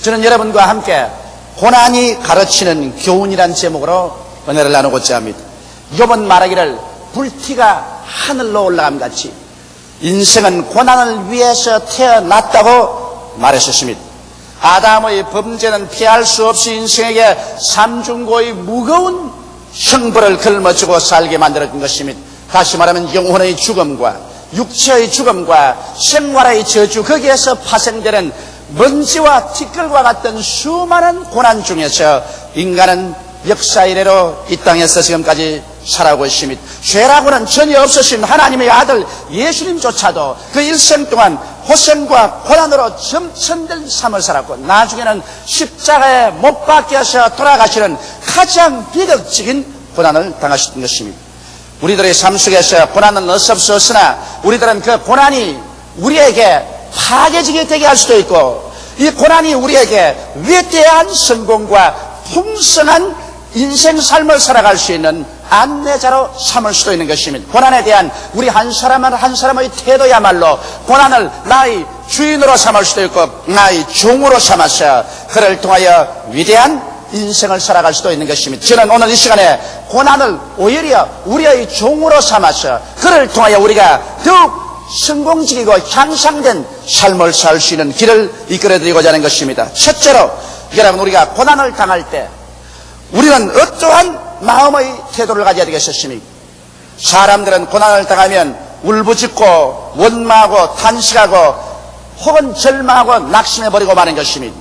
저는 여러분과 함께 고난이 가르치는 교훈이란 제목으로 은혜를 나누고자 합니다. 욥은 말하기를 불티가 하늘로 올라감 같이 인생은 고난을 위해서 태어났다고 말했었습니다. 아담의 범죄는 피할 수 없이 인생에게 삼중고의 무거운 형벌을 걸머쥐고 살게 만들어준 것입니다. 다시 말하면 영혼의 죽음과 육체의 죽음과 생활의 저주, 거기에서 파생되는 먼지와 티끌과 같은 수많은 고난 중에서 인간은 역사 이래로 이 땅에서 지금까지 살아오고 있습니다. 죄라고는 전혀 없으신 하나님의 아들 예수님조차도 그 일생 동안 고생과 고난으로 점천된 삶을 살았고 나중에는 십자가에 못 박혀서 돌아가시는 가장 비극적인 고난을 당하셨던 것입니다. 우리들의 삶 속에서 고난은 어쩔 수 없으나 우리들은 그 고난이 우리에게 파괴적이 되게 할 수도 있고 이 고난이 우리에게 위대한 성공과 풍성한 인생 삶을 살아갈 수 있는 안내자로 삼을 수도 있는 것입니다. 고난에 대한 우리 한 사람의 태도야말로 고난을 나의 주인으로 삼을 수도 있고 나의 종으로 삼아서 그를 통하여 위대한 인생을 살아갈 수도 있는 것입니다. 저는 오늘 이 시간에 고난을 오히려 우리의 종으로 삼아서 그를 통하여 우리가 더욱 성공적이고 향상된 삶을 살 수 있는 길을 이끌어드리고자 하는 것입니다. 첫째로 여러분, 우리가 고난을 당할 때 우리는 어떠한 마음의 태도를 가져야 되겠습니까? 사람들은 고난을 당하면 울부짖고 원망하고 탄식하고 혹은 절망하고 낙심해버리고 마는 것입니다.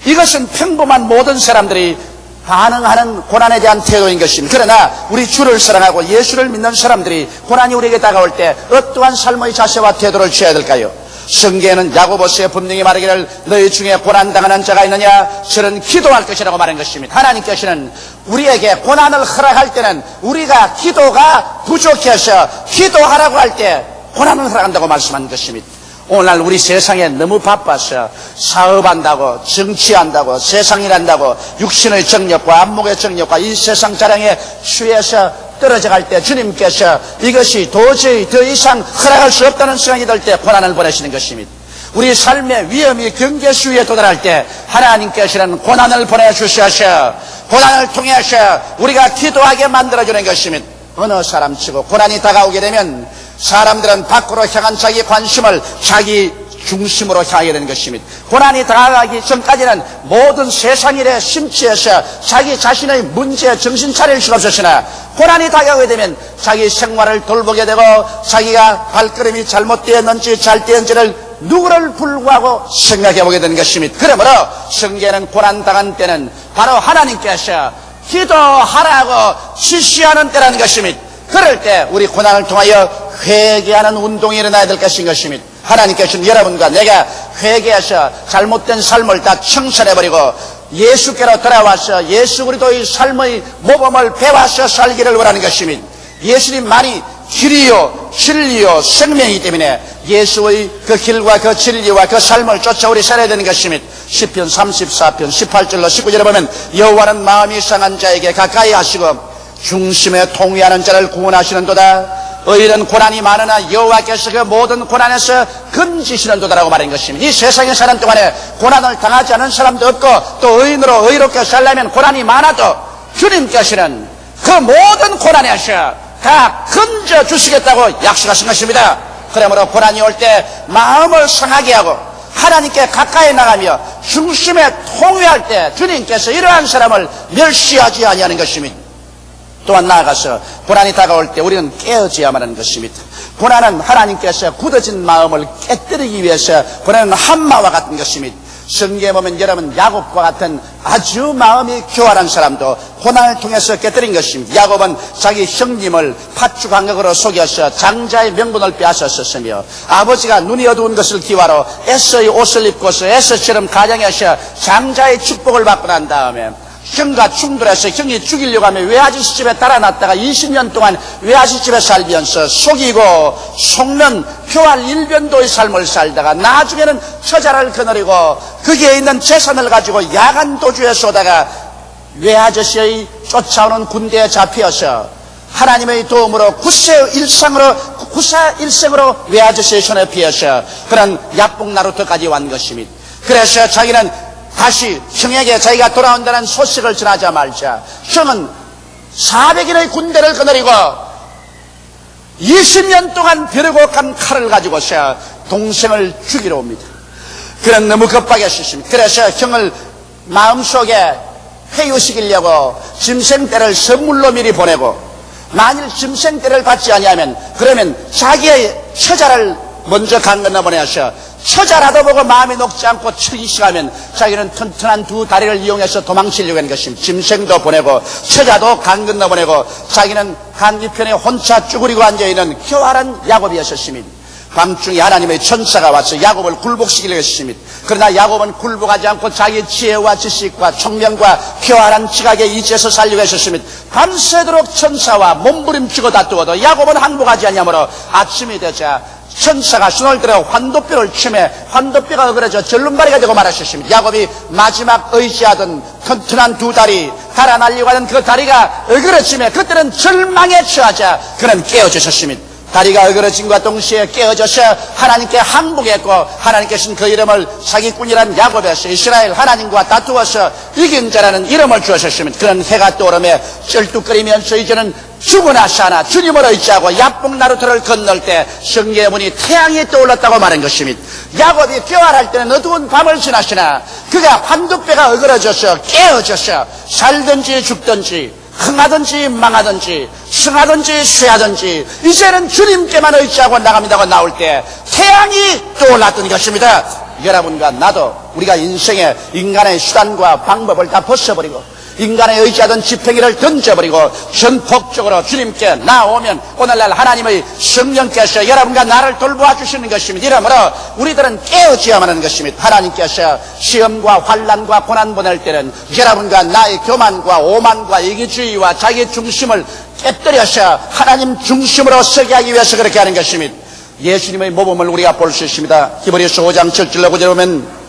이것은 평범한 모든 사람들이 반응하는 고난에 대한 태도인 것입니다. 그러나 우리 주를 사랑하고 예수를 믿는 사람들이 고난이 우리에게 다가올 때 어떠한 삶의 자세와 태도를 취해야 될까요? 성경에는 야고보서에 분명히 말하기를 너희 중에 고난당하는 자가 있느냐? 저는 기도할 것이라고 말한 것입니다. 하나님께서는 우리에게 고난을 허락할 때는 우리가 기도가 부족해서 기도하라고 할 때 고난을 허락한다고 말씀한 것입니다. 오늘날 우리 세상에 너무 바빠서 사업한다고 정치한다고 세상일한다고 육신의 정력과 안목의 정력과 이 세상 자랑에 취해서 떨어져 갈 때 주님께서 이것이 도저히 더 이상 허락할 수 없다는 생각이 들 때 고난을 보내시는 것입니다. 우리 삶의 위험이 경계 수위에 도달할 때 하나님께서는 고난을 보내주셔서 고난을 통해서 우리가 기도하게 만들어주는 것입니다. 어느 사람치고 고난이 다가오게 되면 사람들은 밖으로 향한 자기 관심을 자기 중심으로 향하게 되는 것입니다. 고난이 다가가기 전까지는 모든 세상 일에 심취해서 자기 자신의 문제에 정신 차릴 수가 없었으나 고난이 다가오게 되면 자기 생활을 돌보게 되고 자기가 발걸음이 잘못되었는지 잘 되었는지를 누구를 불구하고 생각해 보게 되는 것입니다. 그러므로 성경에는 고난 당한 때는 바로 하나님께서 기도하라고 지시하는 때라는 것입니다. 그럴 때 우리 고난을 통하여 회개하는 운동이 일어나야 될 것인 것입니다. 하나님께서는 여러분과 내가 회개해서 잘못된 삶을 다 청산해버리고 예수께로 돌아와서 예수 그리스도의 삶의 모범을 배워서 살기를 원하는 것입니다. 예수님만이 길이요 진리요 생명이기 때문에 예수의 그 길과 그 진리와 그 삶을 쫓아 우리 살아야 되는 것입니다. 시편 34편 18절로 19절에 보면 여호와는 마음이 상한 자에게 가까이 하시고 중심에 통회하는 자를 구원하시는도다. 의인은 고난이 많으나 여호와께서 그 모든 고난에서 건지시는도다라고 말한 것입니다. 이 세상에 사는 동안에 고난을 당하지 않은 사람도 없고 또 의인으로 의롭게 살려면 고난이 많아도 주님께서는 그 모든 고난에서 다 건져주시겠다고 약속하신 것입니다. 그러므로 고난이 올 때 마음을 상하게 하고 하나님께 가까이 나가며 중심에 통회할 때 주님께서 이러한 사람을 멸시하지 아니하는 것입니다. 또한 나아가서 고난이 다가올 때 우리는 깨어져야만 하는 것입니다. 고난은 하나님께서 굳어진 마음을 깨뜨리기 위해서 보내는 한마와 같은 것입니다. 성경에 보면 여러분 야곱과 같은 아주 마음이 교활한 사람도 고난을 통해서 깨뜨린 것입니다. 야곱은 자기 형님을 팥죽 한각으로 속여서 장자의 명분을 빼앗았었으며 아버지가 눈이 어두운 것을 기화로 에서의 옷을 입고서 에서처럼 가정에서 장자의 축복을 받고 난 다음에 형과 충돌해서 형이 죽이려고 하며 외아저씨 집에 달아났다가 20년 동안 외아저씨 집에 살면서 속이고 속는 교활 일변도의 삶을 살다가 나중에는 처자를 거느리고 거기에 있는 재산을 가지고 야간 도주에 쏘다가 외아저씨의 쫓아오는 군대에 잡혀서 하나님의 도움으로 구사 일생으로 외아저씨의 손에 피해서 그런 야뽕나루터까지 완 것입니다. 그래서 자기는 다시 형에게 자기가 돌아온다는 소식을 전하자마자 형은 400인의 군대를 거느리고 20년 동안 벼르고 간 칼을 가지고서 동생을 죽이러 옵니다. 그는 너무 급하게 하셨습니다. 그래서 형을 마음속에 회유시키려고 짐승떼를 선물로 미리 보내고, 만일 짐승떼를 받지 아니하면 그러면 자기의 처자를 먼저 강 건너보내서 처자라도 보고 마음이 녹지 않고 처리시하면 자기는 튼튼한 두 다리를 이용해서 도망치려고 하는 것입니다. 짐승도 보내고 처자도 강 건너보내고 자기는 강 이편에 혼자 쭈그리고 앉아있는 교활한 야곱이었습니다. 밤중에 하나님의 천사가 와서 야곱을 굴복시키려고 했습니다. 그러나 야곱은 굴복하지 않고 자기 지혜와 지식과 총명과 교활한 지각에 의지해서 살려고 했었습니다. 밤새도록 천사와 몸부림치고 다투어도 야곱은 항복하지 않냐므로 아침이 되자 천사가 손을 들어 환도뼈를 치매 환도뼈가 어그러져 절름발이가 되고 말하셨습니다. 야곱이 마지막 의지하던 튼튼한 두 다리 달아날려고 하던 그 다리가 어그러지며 그때는 절망에 처하자 그는 깨어졌습니다. 다리가 어그러짐과 동시에 깨어져서 하나님께 항복했고, 하나님께서는 그 이름을 사기꾼이란 야곱에서 이스라엘 하나님과 다투어서 이긴 자라는 이름을 주셨습니다. 그는 해가 떠오르며 쩔뚝거리면서 이제는 죽으나 사나 주님을 의지하고 야복나루터를 건널 때 성경의 문이 태양이 떠올랐다고 말한 것입니다. 야곱이 교활할 때는 어두운 밤을 지나시나 그가 환도뼈가 어그러져서 깨어져서 살든지 죽든지 흥하든지 망하든지 승하든지 쇠하든지 이제는 주님께만 의지하고 나갑니다고 나올 때 태양이 떠올랐던 것입니다. 여러분과 나도 우리가 인생의 인간의 수단과 방법을 다 벗어버리고 인간의 의지하던 지팡이를 던져버리고 전폭적으로 주님께 나오면 오늘날 하나님의 성령께서 여러분과 나를 돌보아 주시는 것입니다. 이러므로 우리들은 깨어져야만 하는 것입니다. 하나님께서 시험과 환난과 고난 보낼 때는 여러분과 나의 교만과 오만과 이기주의와 자기 중심을 깨뜨려서 하나님 중심으로 서게 하기 위해서 그렇게 하는 것입니다. 예수님의 모범을 우리가 볼 수 있습니다. 히브리서 5장 7절로 9절에 보면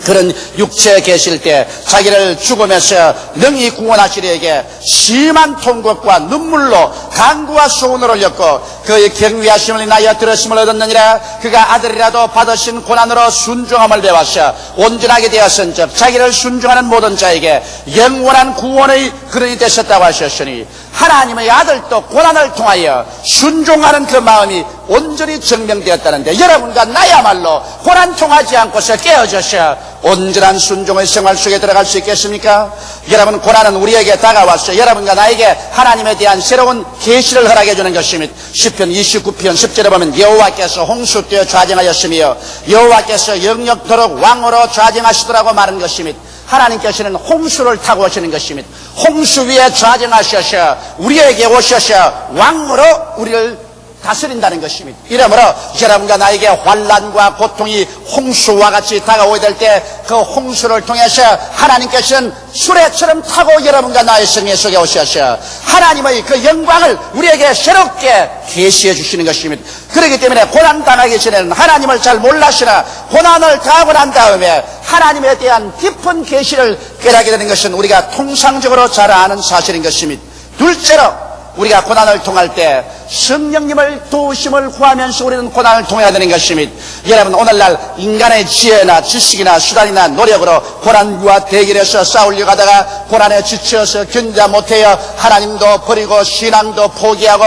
그런 육체에 계실 때 자기를 죽음에서 능히 구원하시리에게 심한 통곡과 눈물로 간구와 소원을 올렸고 그의 경외하심을 인하여 들으심을 얻었느니라. 그가 아들이라도 받으신 고난으로 순종함을 배웠어 온전하게 되었은즉 자기를 순종하는 모든 자에게 영원한 구원의 근원이 되셨다고 하셨으니 하나님의 아들도 고난을 통하여 순종하는 그 마음이 온전히 증명되었다는데 여러분과 나야말로 고난 통하지 않고서 깨어져서 온전한 순종의 생활 속에 들어갈 수 있겠습니까? 여러분, 고난은 우리에게 다가왔어요. 여러분과 나에게 하나님에 대한 새로운 계시를 허락해 주는 것입니다. 시편 29편 10절에 보면 여호와께서 홍수 떼어 좌정하였으며 여호와께서 영역토록 왕으로 좌정하시더라고 말한 것입니다. 하나님께서는 홍수를 타고 오시는 것입니다. 홍수 위에 좌정하셔서 우리에게 오셔서 왕으로 우리를 다스린다는 것입니다. 이러므로 여러분과 나에게 환난과 고통이 홍수와 같이 다가오게 될 때 그 홍수를 통해서 하나님께서는 수레처럼 타고 여러분과 나의 생애 속에 오셔서 하나님의 그 영광을 우리에게 새롭게 계시해 주시는 것입니다. 그렇기 때문에 고난 당하기 전에는 하나님을 잘 몰라시나 고난을 당하고 난 다음에 하나님에 대한 깊은 계시를 깨닫게 되는 것은 우리가 통상적으로 잘 아는 사실인 것입니다. 둘째로 우리가 고난을 통할 때 성령님을 도우심을 구하면서 우리는 고난을 통해야 되는 것입니다. 여러분, 오늘날 인간의 지혜나 지식이나 수단이나 노력으로 고난과 대결해서 싸우려고 하다가 고난에 지쳐서 견디지 못해요. 하나님도 버리고 신앙도 포기하고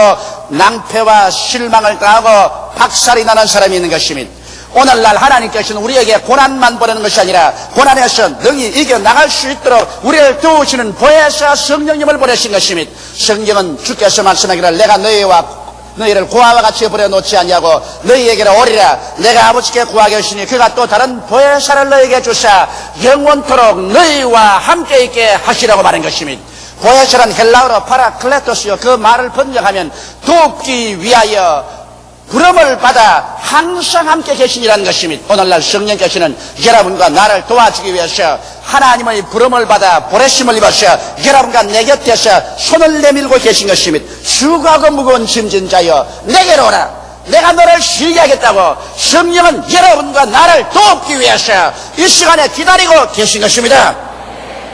낭패와 실망을 당하고 박살이 나는 사람이 있는 것입니다. 오늘날 하나님께서는 우리에게 고난만 보내는 것이 아니라 고난에서 능히 이겨나갈 수 있도록 우리를 도우시는 보혜사 성령님을 보내신 것입니다. 성경은 주께서 말씀하기를 내가 너희를 고아와 같이 버려놓지 않냐고 너희에게로 오리라. 내가 아버지께 구하게 하시니 그가 또 다른 보혜사를 너희에게 주사 영원토록 너희와 함께 있게 하시라고 말한 것입니다. 보혜사란 헬라어로 파라클레토스요. 그 말을 번역하면 돕기 위하여 부름을 받아 항상 함께 계시니라는 것입니다. 오늘날 성령께서는 여러분과 나를 도와주기 위해서 하나님의 부름을 받아 보내심을 입어서 여러분과 내 곁에서 손을 내밀고 계신 것입니다. 수고하고 무거운 짐진 자여 내게로 오라. 내가 너를 쉬게 하겠다고 성령은 여러분과 나를 돕기 위해서 이 시간에 기다리고 계신 것입니다.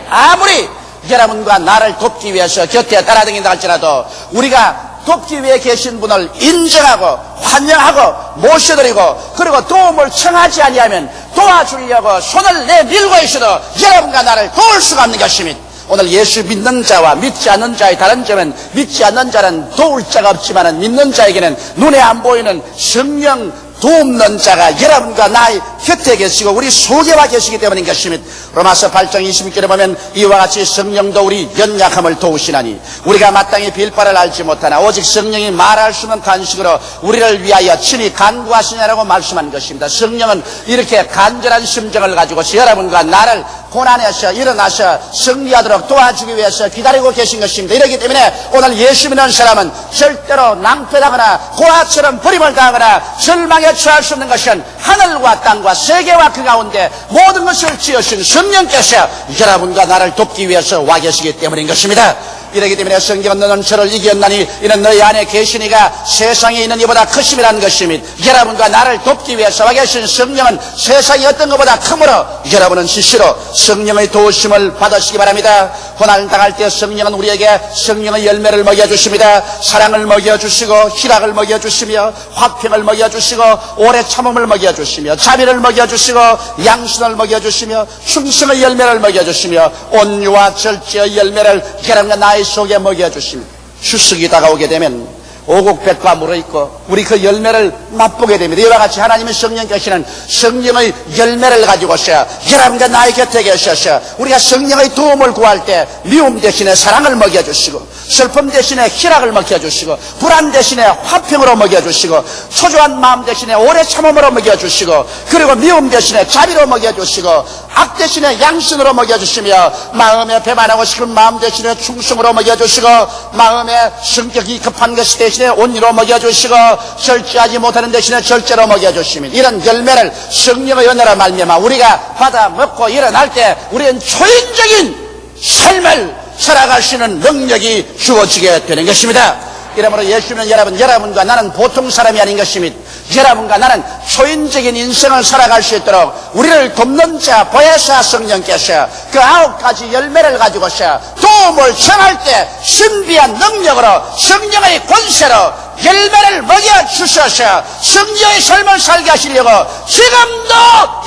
아무리 여러분과 나를 돕기 위해서 곁에 따라다닌다 할지라도 우리가 돕기 위해 계신 분을 인정하고 환영하고 모셔드리고 그리고 도움을 청하지 아니하면 도와주려고 손을 내밀고 있어도 여러분과 나를 도울 수가 없는 것입니다. 오늘 예수 믿는 자와 믿지 않는 자의 다른 점은 믿지 않는 자는 도울 자가 없지만 믿는 자에게는 눈에 안 보이는 성령 돕는 자가 여러분과 나의 곁에 계시고 우리 속에 와 계시기 때문인 것입니다. 로마서 8장 26절에 보면 이와 같이 성령도 우리 연약함을 도우시나니 우리가 마땅히 빌 바를 알지 못하나 오직 성령이 말할 수 없는 탄식으로 우리를 위하여 친히 간구하시냐라고 말씀한 것입니다. 성령은 이렇게 간절한 심정을 가지고서 여러분과 나를 고난에서 일어나서 승리하도록 도와주기 위해서 기다리고 계신 것입니다. 이렇기 때문에 오늘 예수 믿는 사람은 절대로 낭패당하거나 고아처럼 버림을 당하거나 절망에 처할 수 없는 것은 하늘과 땅과 세계와 그 가운데 모든 것을 지으신 성령께서 여러분과 나를 돕기 위해서 와 계시기 때문인 것입니다. 이러기 때문에 성경은 너는 저를 이겼나니 이는 너희 안에 계시니가 세상에 있는 이보다 크심이라는 것입니다. 여러분과 나를 돕기 위해서 와 계신 성령은 세상이 어떤 것보다 크므로 여러분은 스스로 성령의 도우심을 받으시기 바랍니다. 고난을 당할 때 성령은 우리에게 성령의 열매를 먹여주십니다. 사랑을 먹여주시고 희락을 먹여주시며 화평을 먹여주시고 오래 참음을 먹여주시며 자비를 먹여주시고 양순을 먹여주시며 충성의 열매를 먹여주시며 온유와 절제의 열매를 여러분과 나의 속에 먹여주십니다. 추석이 다가오게 되면 오곡백과 물어있고 우리 그 열매를 맛보게 됩니다. 이와 같이 하나님의 성령께서는 성령의 열매를 가지고서 여러분과 나의 곁에 계셔서 우리가 성령의 도움을 구할 때 미움 대신에 사랑을 먹여주시고 슬픔 대신에 희락을 먹여주시고 불안 대신에 화평으로 먹여주시고 초조한 마음 대신에 오래 참음으로 먹여주시고 그리고 미움 대신에 자비로 먹여주시고 악 대신에 양심으로 먹여주시며 마음에 배반하고 싶은 마음 대신에 충성으로 먹여주시고 마음에 성격이 급한 것 대신에 온유로 먹여주시고 절제하지 못하는 대신에 절제로 먹여주시면 이런 열매를 성령의 은혜로 말미암아 우리가 받아 먹고 일어날 때 우리는 초인적인 삶을 살아갈 수 있는 능력이 주어지게 되는 것입니다. 이러므로 예수는 여러분과 나는 보통 사람이 아닌 것입니다. 여러분과 나는 초인적인 인생을 살아갈 수 있도록 우리를 돕는 자 보혜사 성령께서 그 9가지 열매를 가지고서 도움을 청할 때 신비한 능력으로 성령의 권세로 열매를 먹여주셔서 성령의 삶을 살게 하시려고 지금도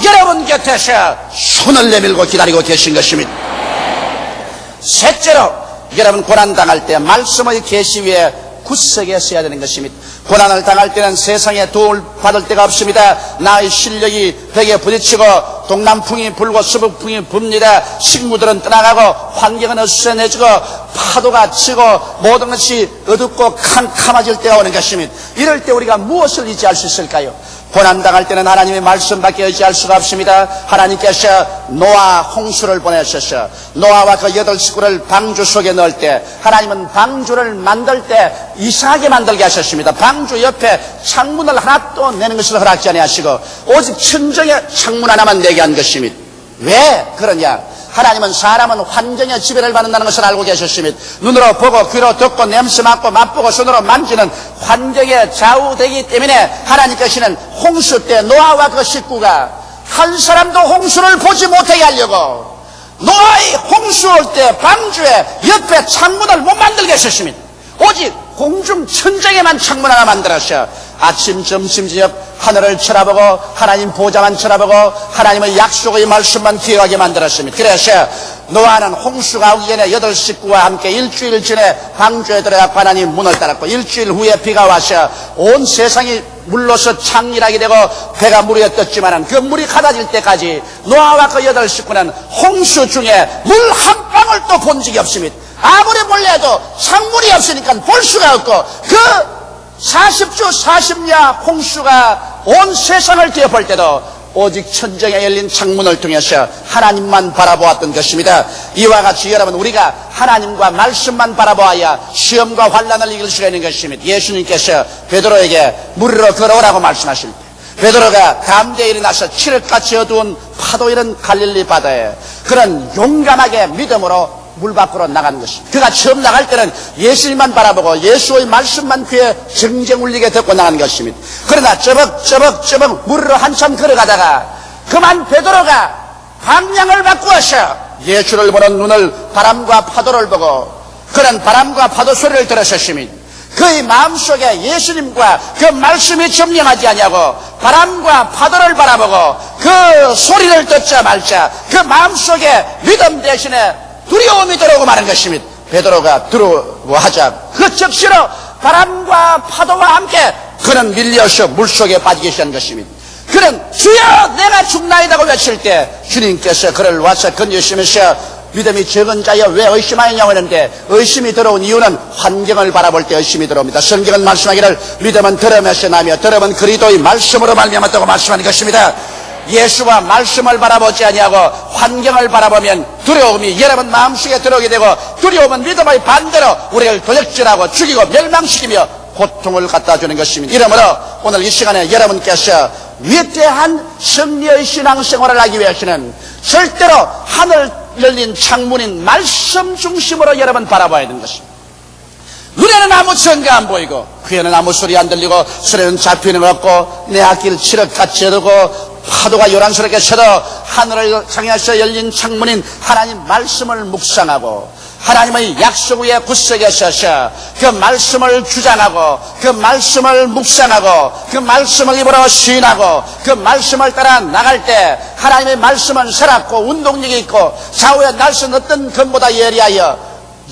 여러분 곁에서 손을 내밀고 기다리고 계신 것입니다. 셋째로 여러분 고난당할 때 말씀의 계시 위에 굳세게 서야 되는 것입니다. 고난을 당할 때는 세상에 도움을 받을 데가 없습니다. 나의 실력이 벽에 부딪히고 동남풍이 불고 서북풍이 붑니다. 식물들은 떠나가고 환경은 어수선해지고 파도가 치고 모든 것이 어둡고 캄캄해질 때가 오는 것입니다. 이럴 때 우리가 무엇을 의지할 수 있을까요? 고난당할 때는 하나님의 말씀밖에 의지할 수가 없습니다. 하나님께서 노아 홍수를 보내셔서 노아와 그 8 식구를 방주 속에 넣을 때 하나님은 방주를 만들 때 이상하게 만들게 하셨습니다. 방주 옆에 창문을 하나 또 내는 것을 허락지 아니하시고 오직 천정에 창문 하나만 내게 한 것입니다. 왜 그러냐? 하나님은 사람은 환경의 지배를 받는다는 것을 알고 계셨습니다. 눈으로 보고 귀로 듣고 냄새 맡고 맛보고 손으로 만지는 환경에 좌우되기 때문에 하나님께서는 홍수 때 노아와 그 식구가 한 사람도 홍수를 보지 못하게 하려고 노아의 홍수 올 때 방주에 옆에 창문을 못 만들게 하셨습니다. 오직 공중 천장에만 창문 하나 만들었어요. 아침, 점심, 저녁 하늘을 쳐다보고 하나님 보좌만 쳐다보고 하나님의 약속의 말씀만 기억하게 만들었습니다. 그래서 노아는 홍수가 오기 전에 8 식구와 함께 일주일 전에 방주에 들어가 하나님 문을 닫았고 일주일 후에 비가 와서 온 세상이 물로서 창일하게 되고 배가 물에 떴지만 그 물이 가다질 때까지 노아와 그 8 식구는 홍수 중에 물 한 방울 또 본 적이 없습니다. 아무리 볼래도 창문이 없으니까 볼 수가 없고 그 40주 40야 홍수가 온 세상을 뒤엎을 때도 오직 천정에 열린 창문을 통해서 하나님만 바라보았던 것입니다. 이와 같이 여러분 우리가 하나님과 말씀만 바라보아야 시험과 환난을 이길 수가 있는 것입니다. 예수님께서 베드로에게 물 위로 걸어오라고 말씀하실 때 베드로가 담대에 일어나서 칠흑같이 어두운 파도 이런 갈릴리 바다에 그런 용감하게 믿음으로 물 밖으로 나가는 것입니다. 그가 처음 나갈 때는 예수님만 바라보고 예수의 말씀만 귀에 정정 울리게 듣고 나가는 것입니다. 그러나 쩌벅쩌벅 물 위로 한참 걸어가다가 그만 베드로가 방향을 바꾸어서 예수를 보는 눈을 바람과 파도를 보고 그런 바람과 파도 소리를 들으셨습니다. 그의 마음속에 예수님과 그 말씀이 점령하지 아니하고 바람과 파도를 바라보고 그 소리를 듣자 말자 그 마음속에 믿음 대신에 두려움이 들어오고 마는 것입니다. 베드로가 두려워하자 그 즉시로 바람과 파도와 함께 그는 밀려서 물속에 빠지기 시작한 것입니다. 그는 주여 내가 죽나이다고 외칠 때 주님께서 그를 와서 건져주시면서 믿음이 적은 자여 왜 의심하느냐고 하는데 의심이 들어온 이유는 환경을 바라볼 때 의심이 들어옵니다. 성경은 말씀하기를 믿음은 들음에서 나며 들음은 그리스도의 말씀으로 말미암았다고 말씀하는 것입니다. 예수와 말씀을 바라보지 아니하고 환경을 바라보면 두려움이 여러분 마음속에 들어오게 되고 두려움은 믿음의 반대로 우리를 도적질하고 죽이고 멸망시키며 고통을 갖다 주는 것입니다. 이러므로 오늘 이 시간에 여러분께서 위대한 승리의 신앙생활을 하기 위해서는 절대로 하늘 열린 창문인 말씀 중심으로 여러분 바라봐야 되는 것입니다. 눈에는 아무 증거 안 보이고 귀에는 아무 소리 안 들리고 손에는 잡히는 것 없고 내 앞길 칠흑같이 흐르고 파도가 요란스럽게 쳐도 하늘을 향해서 열린 창문인 하나님 말씀을 묵상하고 하나님의 약속 위에 굳세게 서서 그 말씀을 주장하고 그 말씀을 묵상하고 그 말씀을 입으로 시인하고 그 말씀을 따라 나갈 때 하나님의 말씀은 살았고 운동력이 있고 좌우의 날선 어떤 것보다 예리하여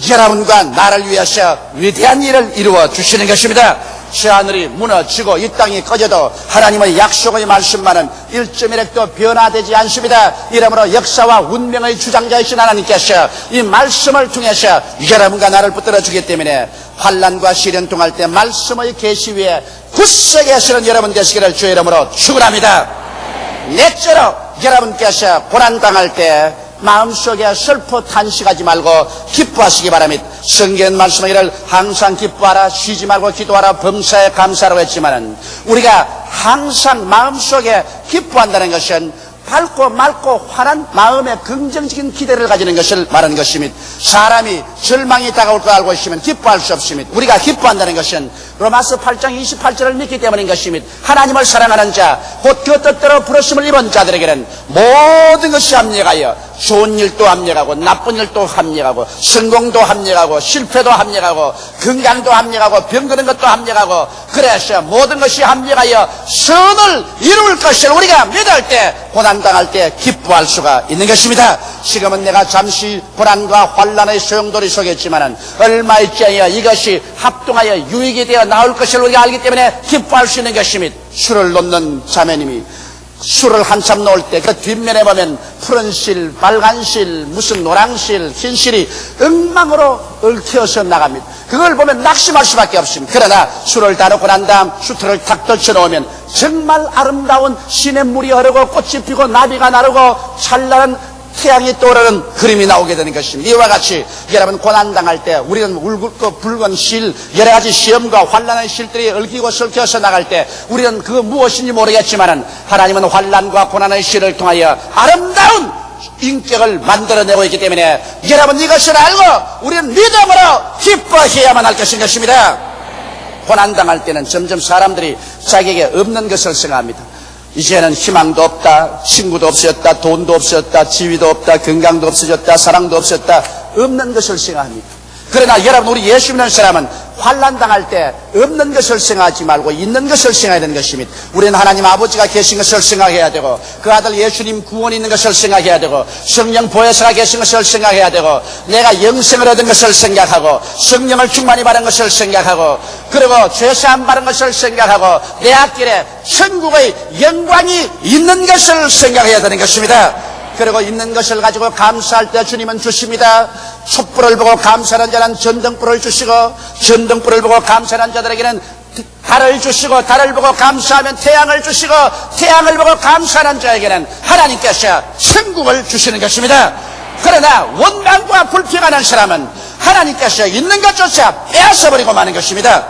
여러분과 나를 위해서 위대한 일을 이루어 주시는 것입니다. 저 하늘이 무너지고 이 땅이 꺼져도 하나님의 약속의 말씀만은 1.1핵도 변화되지 않습니다. 이러므로 역사와 운명의 주장자이신 하나님께서 이 말씀을 통해서 여러분과 나를 붙들어 주기 때문에 환난과 시련 통할 때 말씀의 계시 위에 굳세게 서는 여러분 되시기를 주의 이름으로 축원합니다. 넷째로 여러분께서 고난당할 때 마음속에 슬퍼 탄식하지 말고 기뻐하시기 바랍니다. 성경 말씀하기를 항상 기뻐하라 쉬지 말고 기도하라 범사에 감사하라고 했지만은 우리가 항상 마음속에 기뻐한다는 것은 밝고 맑고 환한 마음의 긍정적인 기대를 가지는 것을 말하는 것입니다. 사람이 절망이 다가올 걸 알고 있으면 기뻐할 수 없습니다. 우리가 기뻐한다는 것은 로마서 8장 28절을 믿기 때문인 것입니다. 하나님을 사랑하는 자 곧 그 뜻대로 부르심을 입은 자들에게는 모든 것이 합력하여 좋은 일도 합력하고 나쁜 일도 합력하고 성공도 합력하고 실패도 합력하고 건강도 합력하고 병드는 것도 합력하고 그래서 모든 것이 합력하여 선을 이룰 것을 우리가 믿을 때 고난당할 때 기뻐할 수가 있는 것입니다. 지금은 내가 잠시 고난과 환난의 소용돌이 속에 있지만은 얼마 있지 않아 이것이 합동하여 유익이 되어 나올 것을 우리가 알기 때문에 기뻐할 수 있는 것입니다. 술을 놓는 자매님이 술을 한참 놓을 때 그 뒷면에 보면 푸른 실, 빨간 실, 무슨 노랑 실, 흰 실이 엉망으로 얽혀서 나갑니다. 그걸 보면 낙심할 수밖에 없습니다. 그러나 술을 다 놓고 난 다음 수트를 탁 떨쳐놓으면 정말 아름다운 시냇물이 흐르고 꽃이 피고 나비가 나르고 찬란한 태양이 떠오르는 그림이 나오게 되는 것입니다. 이와 같이 여러분 고난당할 때 우리는 울긋고 붉은 실 여러 가지 시험과 환난의 실들이 얽히고 설켜서 나갈 때 우리는 그 무엇인지 모르겠지만은 하나님은 환난과 고난의 실을 통하여 아름다운 인격을 만들어내고 있기 때문에 여러분 이것을 알고 우리는 믿음으로 기뻐해야만 할 것입니다. 고난당할 때는 점점 사람들이 자기에게 없는 것을 생각합니다. 이제는 희망도 없다, 친구도 없어졌다, 돈도 없어졌다, 지위도 없다, 건강도 없어졌다, 사랑도 없어졌다, 없는 것을 생각합니다. 그러나 여러분 우리 예수 믿는 사람은 환난 당할 때 없는 것을 생각하지 말고 있는 것을 생각해야 되는 것입니다. 우리는 하나님 아버지가 계신 것을 생각해야 되고 그 아들 예수님 구원이 있는 것을 생각해야 되고 성령 보혜사가 계신 것을 생각해야 되고 내가 영생을 얻은 것을 생각하고 성령을 충만히 받은 것을 생각하고 그리고 죄사함 받은 것을 생각하고 내 앞길에 천국의 영광이 있는 것을 생각해야 되는 것입니다. 그리고 있는 것을 가지고 감사할 때 주님은 주십니다. 촛불을 보고 감사하는 자는 전등불을 주시고 전등불을 보고 감사하는 자들에게는 달을 주시고 달을 보고 감사하면 태양을 주시고 태양을 보고 감사하는 자에게는 하나님께서 천국을 주시는 것입니다. 그러나 원망과 불평하는 사람은 하나님께서 있는 것조차 빼앗아버리고 마는 것입니다.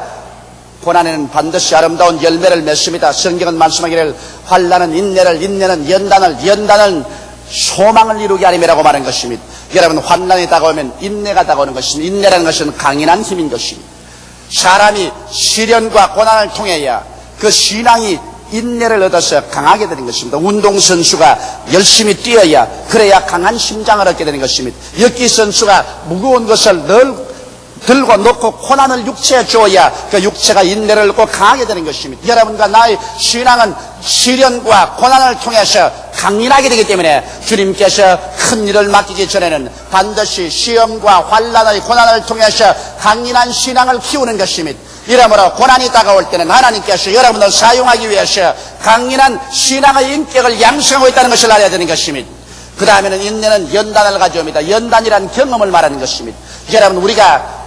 고난에는 반드시 아름다운 열매를 맺습니다. 성경은 말씀하기를 환난은 인내를 인내는 연단을 연단은 소망을 이루게 하림이라고 말한 것입니다. 여러분 환난이 다가오면 인내가 다가오는 것입니다. 인내라는 것은 강인한 힘인 것입니다. 사람이 시련과 고난을 통해야 그 신앙이 인내를 얻어서 강하게 되는 것입니다. 운동선수가 열심히 뛰어야 그래야 강한 심장을 얻게 되는 것입니다. 역기선수가 무거운 것을 늘 들고 놓고 고난을 육체에 주어야 그 육체가 인내를 얻고 강하게 되는 것입니다. 여러분과 나의 신앙은 시련과 고난을 통해서 강인하게 되기 때문에 주님께서 큰 일을 맡기기 전에는 반드시 시험과 환난의 고난을 통해서 강인한 신앙을 키우는 것입니다. 이러므로 고난이 다가올 때는 하나님께서 여러분을 사용하기 위해서 강인한 신앙의 인격을 양성하고 있다는 것을 알아야 되는 것입니다. 그 다음에는 인내는 연단을 가져옵니다. 연단이란 경험을 말하는 것입니다. 여러분, 우리가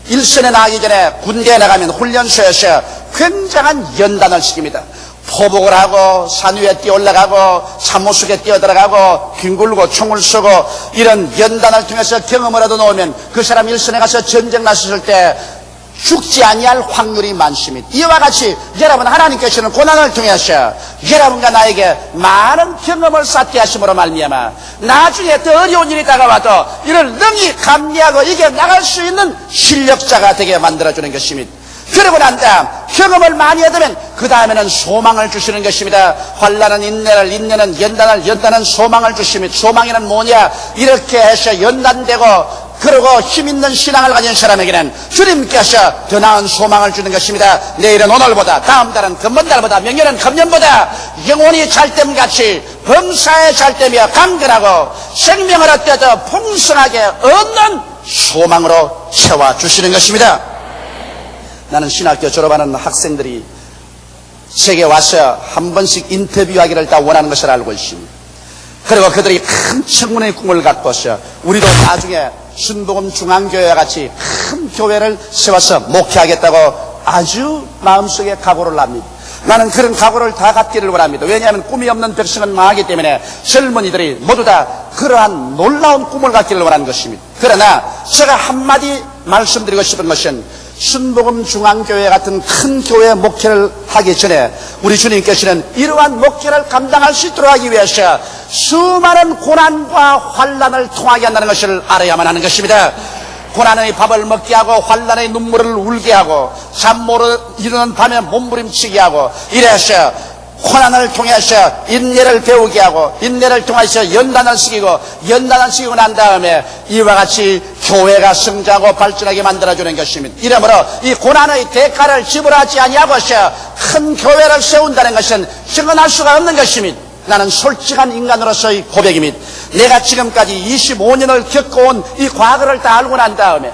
일선에 나가기 전에 군대에 나가면 훈련소에서 굉장한 연단을 시킵니다. 포복을 하고 산 위에 뛰어 올라가고 참호 속에 뛰어 들어가고 뒹굴고 총을 쏘고 이런 연단을 통해서 경험을 얻어 놓으면 그 사람 일선에 가서 전쟁 났을 때 죽지 아니할 확률이 많습니다. 이와 같이 여러분, 하나님께서는 고난을 통해서 여러분과 나에게 많은 경험을 쌓게 하심으로 말미암아 나중에 더 어려운 일이 다가와도 이를 능히 감내하고 이겨 나갈 수 있는 실력자가 되게 만들어주는 것입니다. 그러고 난 다음 경험을 많이 얻으면 그 다음에는 소망을 주시는 것입니다. 환난은 인내를, 인내는 연단을, 연단은 소망을 주십니다. 소망에는 뭐냐? 이렇게 해서 연단되고 그러고 힘있는 신앙을 가진 사람에게는 주님께서 더 나은 소망을 주는 것입니다. 내일은 오늘보다, 다음 달은 금번달보다, 명년은 금년보다 영원히 잘됨같이 범사에 잘되며 강건하고 생명을 얻되 더 풍성하게 얻는 소망으로 채워주시는 것입니다. 나는 신학교 졸업하는 학생들이 제게 와서 한 번씩 인터뷰하기를 다 원하는 것을 알고 있습니다. 그리고 그들이 큰 청문회 꿈을 갖고서 우리도 나중에 순복음 중앙교회와 같이 큰 교회를 세워서 목회하겠다고 아주 마음속에 각오를 합니다. 나는 그런 각오를 다 갖기를 원합니다. 왜냐하면 꿈이 없는 백성은 망하기 때문에 젊은이들이 모두 다 그러한 놀라운 꿈을 갖기를 원하는 것입니다. 그러나 제가 한마디 말씀드리고 싶은 것은 순복음 중앙교회 같은 큰 교회 목회를 하기 전에 우리 주님께서는 이러한 목회를 감당할 수 있도록 하기 위해서 수많은 고난과 환난을 통하게 한다는 것을 알아야만 하는 것입니다. 고난의 밥을 먹게 하고 환난의 눈물을 울게 하고 잠 못 이루는 밤에 몸부림치게 하고 이래서 고난을 통해서 인내를 배우게 하고 인내를 통해서 연단을 시키고 연단을 시키고 난 다음에 이와 같이 교회가 성장하고 발전하게 만들어주는 것입니다. 이러므로 이 고난의 대가를 지불하지 아니하고서 큰 교회를 세운다는 것은 증언할 수가 없는 것입니다. 나는 솔직한 인간으로서의 고백입니다. 내가 지금까지 25년을 겪어온 이 과거를 다 알고 난 다음에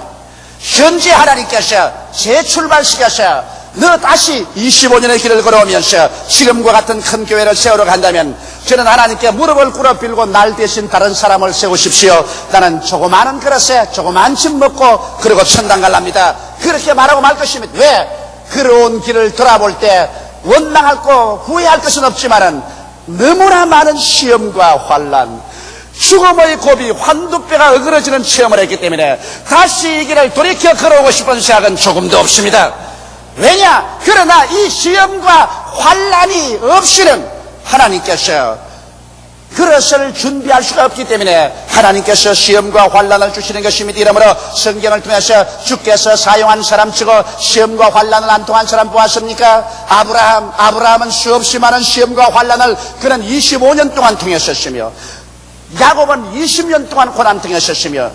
현재 하나님께서 재출발시켜서 너 다시 25년의 길을 걸어오면서 지금과 같은 큰 교회를 세우러 간다면 저는 하나님께 무릎을 꿇어 빌고 날 대신 다른 사람을 세우십시오. 나는 조그마한 그릇에 조그만 집 먹고 그리고 천당 갈랍니다. 그렇게 말하고 말 것입니다. 왜? 걸어온 길을 돌아볼 때 원망할 거 후회할 것은 없지만은 너무나 많은 시험과 환난, 죽음의 고비, 환두뼈가 어그러지는 체험을 했기 때문에 다시 이 길을 돌이켜 걸어오고 싶은 생각은 조금도 없습니다. 왜냐? 그러나 이 시험과 환난이 없이는 하나님께서 그것을 준비할 수가 없기 때문에 하나님께서 시험과 환난을 주시는 것입니다. 이러므로 성경을 통해서 주께서 사용한 사람 치고 시험과 환난을 안 통한 사람 보았습니까? 아브라함은 수없이 많은 시험과 환난을 그는 25년 동안 통했었으며 야곱은 20년 동안 고난 통했었으며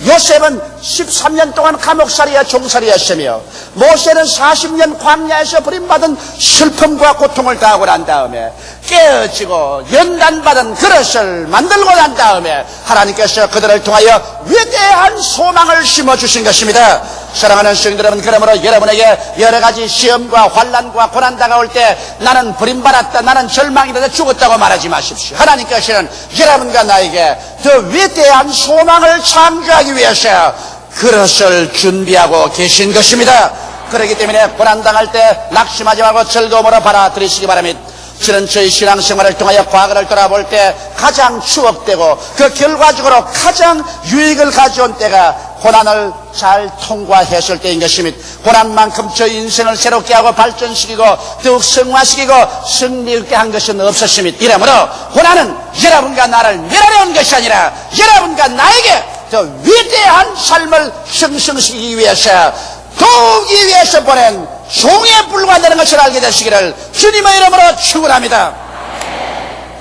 요셉은 13년 동안 감옥살이와 종살이했으며 모세는 40년 광야에서 버림받은 슬픔과 고통을 당하고 난 다음에 깨어지고 연단받은 그릇을 만들고 난 다음에 하나님께서 그들을 통하여 위대한 소망을 심어주신 것입니다. 사랑하는 성도 여러분, 그러므로 여러분에게 여러 가지 시험과 환난과 고난 다가올 때 나는 버림받았다, 나는 절망이다, 죽었다고 말하지 마십시오. 하나님께서는 여러분과 나에게 더 위대한 소망을 창조하기 위해서 그릇을 준비하고 계신 것입니다. 그렇기 때문에 고난 당할 때 낙심하지 말고 즐거움으로 받아들이시기 바랍니다. 저는 저희 신앙생활을 통하여 과거를 돌아볼 때 가장 추억되고 그 결과적으로 가장 유익을 가져온 때가 고난을 잘 통과했을 때인 것입니다. 고난만큼 저희 인생을 새롭게 하고 발전시키고 더욱 성화시키고 승리있게 한 것은 없었습니다. 이러므로 고난은 여러분과 나를 멸하려는 것이 아니라 여러분과 나에게 더 위대한 삶을 형성시키기 위해서 도우기 위해서 보낸 종에 불과하다는 것을 알게 되시기를 주님의 이름으로 축원합니다.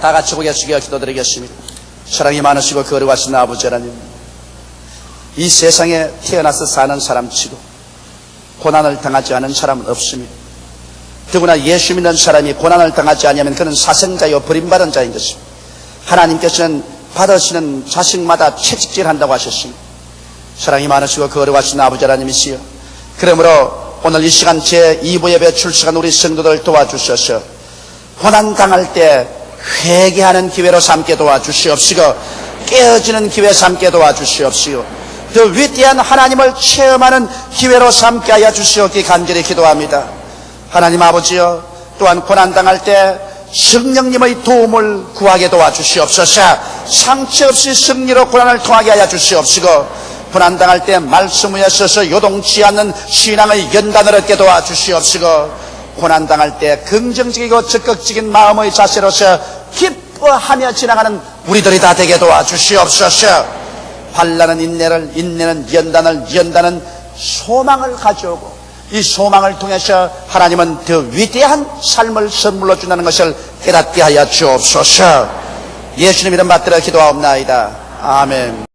다 같이 고개 숙여 기도드리겠습니다. 사랑이 많으시고 거룩하신 아버지 하나님, 이 세상에 태어나서 사는 사람치고 고난을 당하지 않은 사람은 없습니다. 더구나 예수 믿는 사람이 고난을 당하지 않으면 그는 사생자요 버림받은 자인 것입니다. 하나님께서는 받으시는 자식마다 채찍질한다고 하셨습니다. 사랑이 많으시고 거룩하신 아버지 하나님이시여, 그러므로 오늘 이 시간 제2부 예배 출석한 우리 성도들 도와주셔서 고난당할 때 회개하는 기회로 삼게 도와주시옵시고, 깨어지는 기회 삼게 도와주시옵시고, 더 위대한 하나님을 체험하는 기회로 삼게 하여 주시옵기 간절히 기도합니다. 하나님 아버지여, 또한 고난당할 때 성령님의 도움을 구하게 도와주시옵소서. 상처 없이 승리로 고난을 통하게 하여 주시옵시고, 고난당할 때 말씀 위에 서서 요동치 않는 신앙의 연단을 얻게 도와주시옵시고, 고난당할 때 긍정적이고 적극적인 마음의 자세로서 기뻐하며 지나가는 우리들이 다 되게 도와주시옵소서. 환난은 인내를, 인내는 연단을, 연단은 소망을 가져오고, 이 소망을 통해서 하나님은 더 위대한 삶을 선물로 준다는 것을 깨닫게 하여 주옵소서. 예수님 이름 받들어 기도하옵나이다. 아멘.